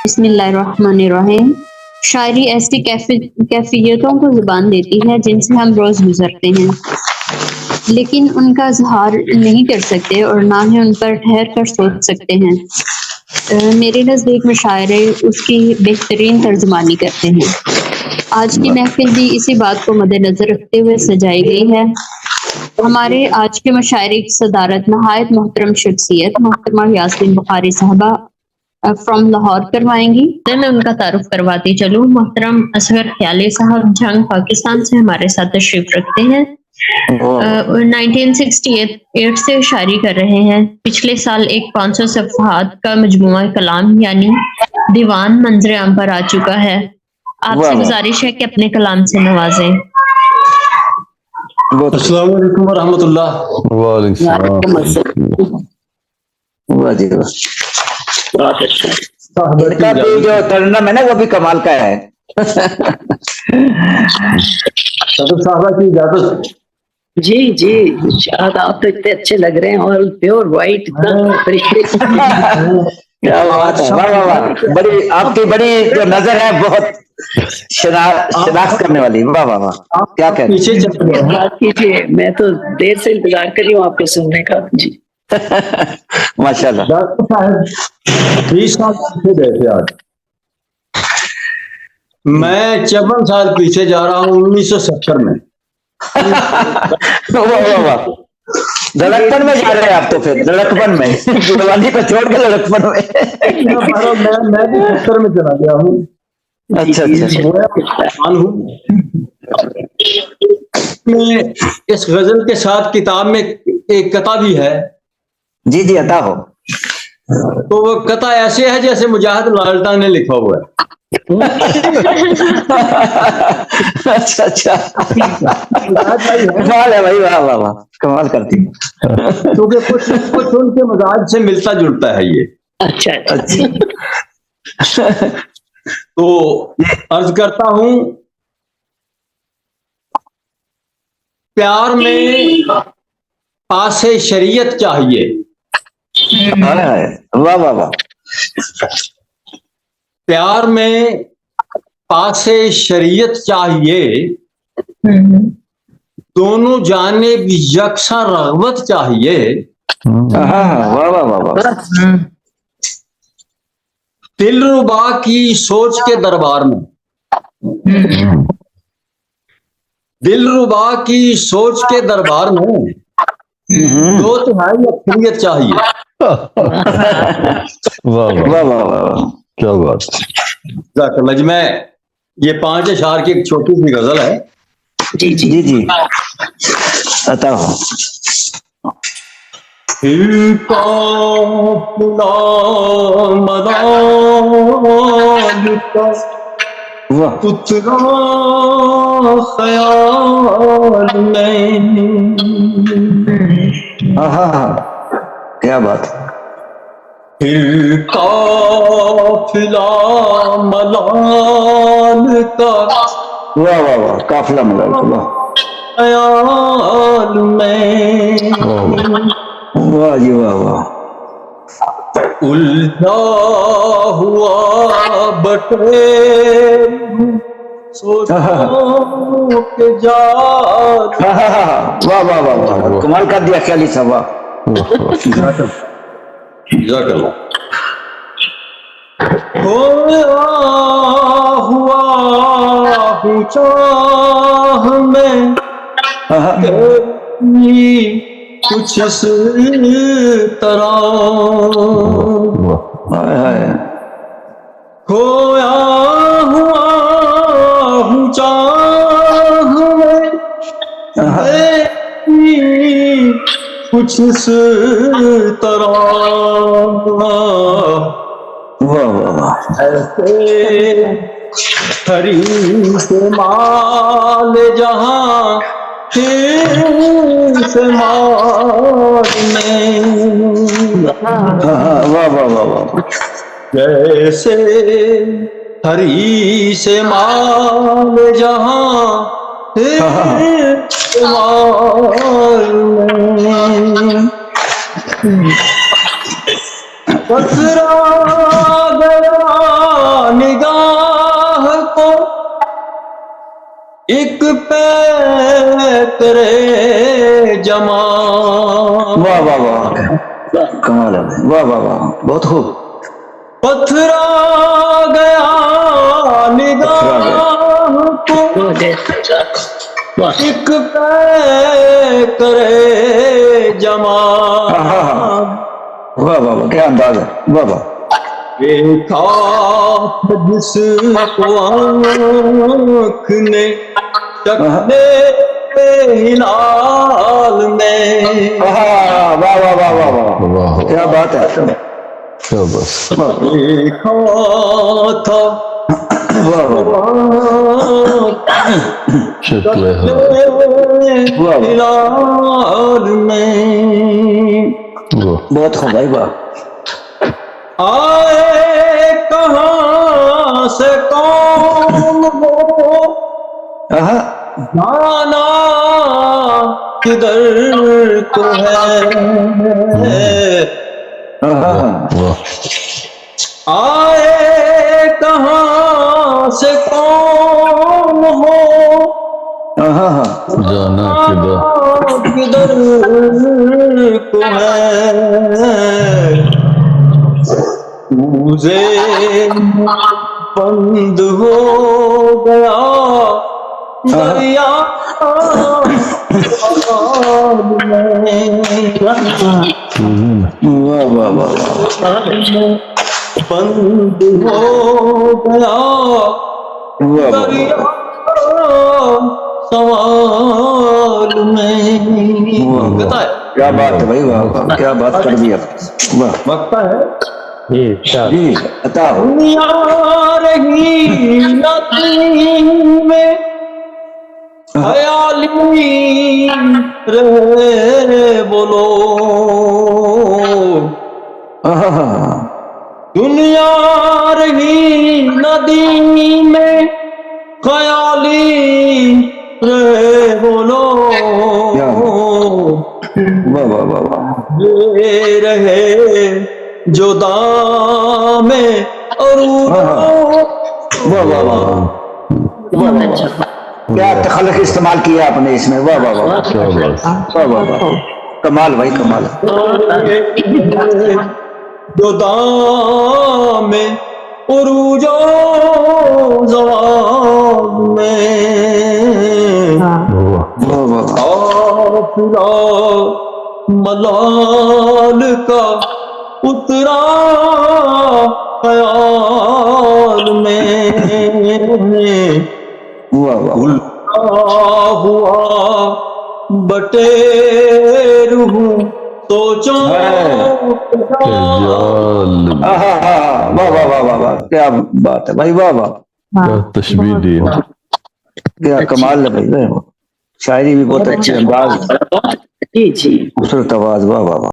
بسم اللہ الرحمن الرحیم۔ شاعری ایسی کیفیتوں کو زبان دیتی ہے جن سے ہم روز گزرتے ہیں، لیکن ان کا اظہار نہیں کر سکتے اور نہ ہی ان پر ٹھہر کر سوچ سکتے ہیں۔ میرے نزدیک مشاعرے اس کی بہترین ترجمانی کرتے ہیں۔ آج کی محفل بھی اسی بات کو مد نظر رکھتے ہوئے سجائی گئی ہے۔ ہمارے آج کے مشاعرے کی صدارت نہایت محترم شخصیت محترمہ یاسمین بخاری صاحبہ فرام لاہور کروائیں گی۔ میں ان کا تعارف کرواتی چلوں۔ محترم اصغر خیالی صاحب جنگ پاکستان سے ہمارے ساتھ تشریف رکھتے ہیں۔ 1968 سے شاعری کر رہے ہیں۔ پچھلے سال ایک 500 صفحات کا مجموعہ کلام یعنی دیوان منظر عام پر آ چکا ہے۔ آپ سے گزارش ہے کہ اپنے کلام سے نوازیں۔ السلام علیکم ورحمۃ اللہ۔ وعلیکم السلام۔ بہت اچھا، ان کا بھی جو ترنم ہے نا وہ بھی کمال کا ہے۔ صدر صاحبہ کی اجازت؟ جی جی، شاید آپ تو اتنے اچھے لگ رہے ہیں اور پیور وائٹ کیا بات ہے، واہ واہ واہ، بڑی آپ کی بڑی جو نظر ہے بہت شناخت کرنے والی، واہ واہ واہ، کیا کہتے پیچھے چل رہے ہیں۔ بات کیجیے، میں تو دیر سے انتظار کر رہی ہوں آپ کو سننے کا۔ جی ماشاء اللہ۔ ڈاکٹر صاحب 20 سال پیچھے گئے تھے آج۔ میں 54 سال پیچھے جا رہا ہوں 1970 میں۔ واہ واہ واہ، لڑکپن میں جا رہے ہیں آپ تو، پھر لڑکپن میں، جوانی کو چھوڑ کے لڑکپن میں۔ میں بھی 70 میں چلا گیا ہوں۔ اچھا اچھا، اس غزل کے ساتھ کتاب میں ایک قطعہ بھی ہے۔ جی جی عطا ہو۔ تو وہ قطعہ ایسے ہے جیسے مجاہد لالٹا نے لکھا ہوا ہے۔ اچھا اچھا، کمال ہے بھائی، واہ واہ واہ، کمال کرتی ہے، کیونکہ کچھ ان کے مزاج سے ملتا جلتا ہے یہ۔ اچھا اچھا۔ تو عرض کرتا ہوں، پیار میں پاس شریعت چاہیے۔ واہ واہ واہ، پیار میں پاس شریعت چاہیے، دونوں جانب یکساں رغبت چاہیے، واہ واہ واہ واہ، دل ربا کی سوچ کے دربار میں، دل ربا کی سوچ کے دربار میں 2/3 اکثریت چاہیے۔ واہ واہ واہ، کیا بات۔ جزاک اللہ۔ میں یہ 5 اشعار کی ایک چھوٹی سی غزل ہے۔ جی جی جی عطا ہو۔ اترا خیال میں، کیا بات، پھر قافلہ ملال کا، واہ واہ واہ، قافلہ ملال کا، خیال میں، واہ جی واہ واہ، الجھا ہوا بٹے سوچوں کے جال، واہ واہ واہ، کمال کر دیا خیالی صاحب۔ جزاک اللہ۔ کھویا ہوا ہوں چاہ میں تیری کچھ اس طرح، کھویا ہوا ہوں چاہ میں تیری کچھ اس طرح، ایسے حریص مال جہاں حرص مال میں، واہ واہ واہ، جیسے حریص مال جہاں حرص مال میں، پتھرا گیا نگاہ کو ایک پہ کرے جمع. واہ واہ واہ کمال ہے بھائی. واہ واہ واہ بہت خوب. پتھرا گیا نگاہ کو ایک پہ کرے جمع. واہ واہ واہ کیا انداز ہے. واہ واہ. دیکھا جس کو آنکھ نے شکلے ہلال میں. واہ واہ واہ واہ واہ واہ کیا بات ہے. کیا بس. دیکھا تھا واہ واہ شکل ہے. ہلال میں. بہت خوب بھائی. واہ. آئے کہاں سے کون ہو جانا کدھر کو ہے. آئے کہاں سے کون ہو جانا کدھر کو ہے. روزے بند ہو گیا دریا واہ واہ واہ بند ہو گیا دریا سوال میں. کیا بات ہے بھائی. واہ واہ کیا بات کر دی. واہ وقت ہے جی عطا ہو. دنیا رہی نظر میں خیالی رہے بولو. دنیا رہی ندی میں خیالی رہے بولو. واہ واہ واہ واہ یہ رہے جو دام عروج. واہ واہ واہ کیا تخلق استعمال کیا آپ نے اس میں. واہ واہ واہ کیا بات. واہ واہ واہ کمال بھائی کمال. جو دام عروج و زوال میں واہ واہ قافلہ ملال کا اترا خیال میں. واہ واہ الٹا ہوا بٹیر ہوں سوچو واہ واہ واہ واہ واہ کیا بات ہے بھائی. واہ واہ کیا تشبیہ دی. کیا کمال ہے بھائی. شاعری بھی بہت اچھے انداز جی جی خوبصورت آواز. واہ واہ واہ